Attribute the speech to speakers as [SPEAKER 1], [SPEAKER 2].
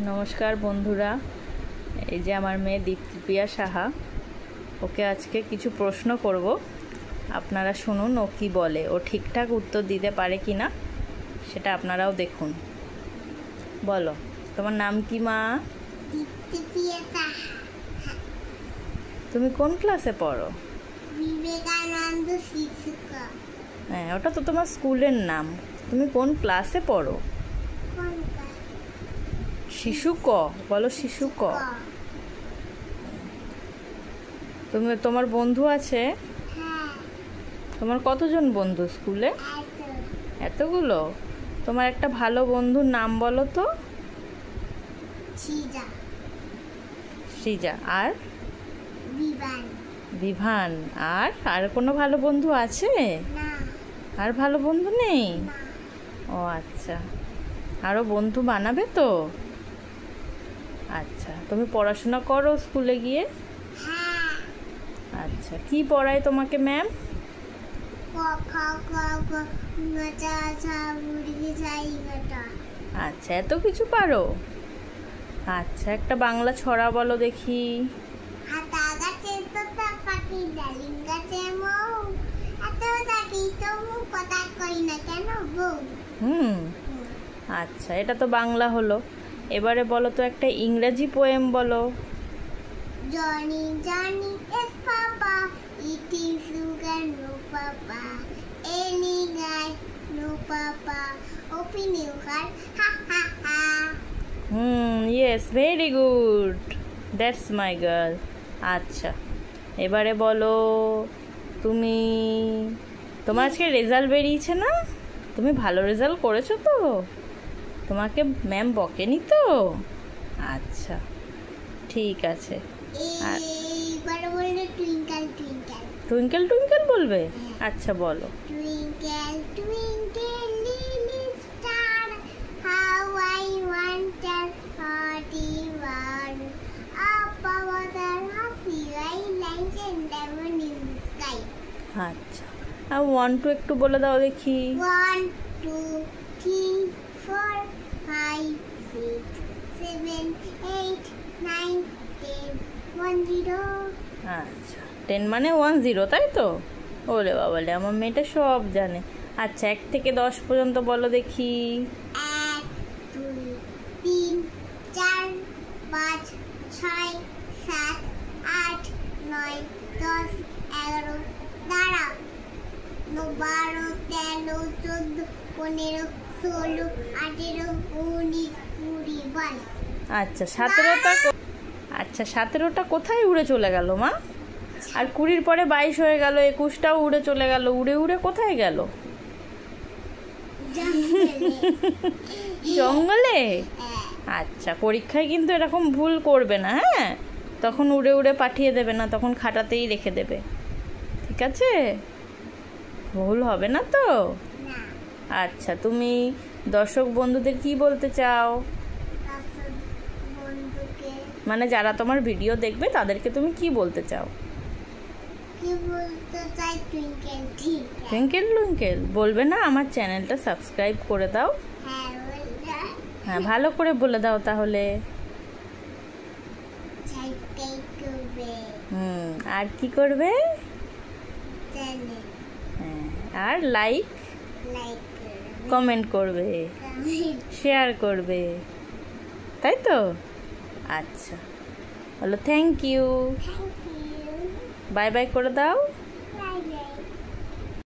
[SPEAKER 1] নমস্কার বন্ধুরা, এই যে আমার মেয়ে দীপ্তিপ্রিয়া সাহা, ওকে আজকে কিছু প্রশ্ন করব। আপনারা শুনুন ও কি বলে, ও ঠিকঠাক উত্তর দিতে পারে কি না সেটা আপনারাও দেখুন। বলো, তোমার নাম কি মা?
[SPEAKER 2] দীপ্তিপ্রিয়া সাহা।
[SPEAKER 1] তুমি কোন ক্লাসে পড়ো?
[SPEAKER 2] বিবেকানন্দ শিশু ক।
[SPEAKER 1] হ্যাঁ, ওটা তো তোমার স্কুলের নাম। তুমি কোন ক্লাসে পড়ো? শিশু ক বলো, শিশু ক। তোমার বন্ধু আছে?
[SPEAKER 2] হ্যাঁ।
[SPEAKER 1] তোমার কতজন বন্ধু স্কুলে? এতগুলো? তোমার একটা ভালো বন্ধুর নাম বলো তো। সৃজা। আর বিভান। আর কোনো ভালো বন্ধু আছে? আর ভালো বন্ধু নেই? ও আচ্ছা, আরও বন্ধু বানাবে তো? আচ্ছা, তুমি পড়াশোনা করো স্কুলে গিয়ে? আচ্ছা, কি পড়ায় তোমাকে ম্যাম? আচ্ছা, এত কিছু পারো? আচ্ছা, একটা বাংলা ছড়া বলো দেখি। আচ্ছা, এটা তো বাংলা হলো। এবারে বলো তো একটা ইংরেজি পোয়েম বলো।
[SPEAKER 2] Johnny, Johnny is Papa, eating sugar, no Papa. Any guy, no Papa. Open your heart, ha ha ha.
[SPEAKER 1] Yes, very good. That's my girl. আচ্ছা, এবারে বলো তোমার আজকে রেজাল্ট বেরিয়েছে না? তুমি ভালো রেজাল্ট করেছো তো? তোমাকে ম্যাম বকেনি তো? আচ্ছা, ঠিক আছে। টুইঙ্কেল টুইঙ্কেল বলবে? আচ্ছা, বলো।
[SPEAKER 2] Twinkle, twinkle, little star, how I wonder what you are. Up over the happy islands and down in the sky.
[SPEAKER 1] আচ্ছা, আর 1 2 একটু বলে দাও দেখি।
[SPEAKER 2] 1 2 3 4 5 6 7 8 9 10 1 0.
[SPEAKER 1] আচ্ছা, 10 মানে 1 0, তাই তো? ওরে বাবালে, আমার মেয়েটা সব জানে। আচ্ছা, 1 থেকে 10 পর্যন্ত বলো দেখি।
[SPEAKER 2] 1 2 3 4 5 6 7 8 9 10 11 দাঁড়াও 12 13 14 15 16 18 19 20 22।
[SPEAKER 1] আচ্ছা, 17টা কোথায় উড়ে চলে গেল মা? আর 20 পরে 22 হয়ে গেল, 21টাও উড়ে চলে গেল। উড়ে উড়ে কোথায় গেল? জঙ্গলে? আচ্ছা, পরীক্ষায় কিন্তু এরকম ভুল করবে না, হ্যাঁ? তখন উড়ে উড়ে পাঠিয়ে দেবে না, তখন খাটাতেই রেখে দেবে, ঠিক আছে? ভুল হবে না তো? আচ্ছা, তুমি দর্শক বন্ধুদের কি বলতে চাও? মানে যারা তোমার ভিডিও দেখবে তাদেরকে তুমি কি বলতে চাও? টুইঙ্কেল টুইঙ্কেল বলবে না? আমার চ্যানেলটা সাবস্ক্রাইব করে দাও। হ্যাঁ, ভালো করে বলে দাও তাহলে। আর কি করবে? আর লাইক কমেন্ট করবে, শেয়ার করবে, তাই তো? আচ্ছা, বলো থ্যাংক ইউ, বাই বাই করে দাও।